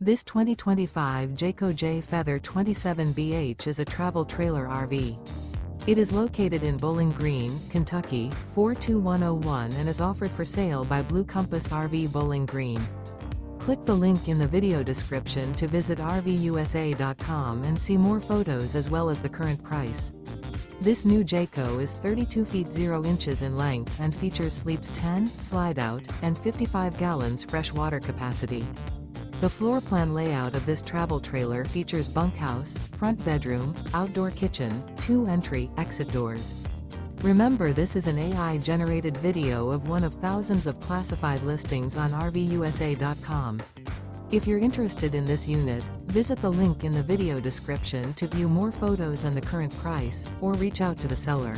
This 2025 Jayco Jay Feather 27BH is a travel trailer RV. It is located in Bowling Green, Kentucky, 42101 and is offered for sale by Blue Compass RV Bowling Green. Click the link in the video description to visit RVUSA.com and see more photos as well as the current price. This new Jayco is 32 feet 0 inches in length and features sleeps 10, slide-out, and 55 gallons fresh water capacity. The floor plan layout of this travel trailer features bunkhouse, front bedroom, outdoor kitchen, 2 entry/exit doors. Remember, this is an AI-generated video of one of thousands of classified listings on RVUSA.com. If you're interested in this unit, visit the link in the video description to view more photos and the current price, or reach out to the seller.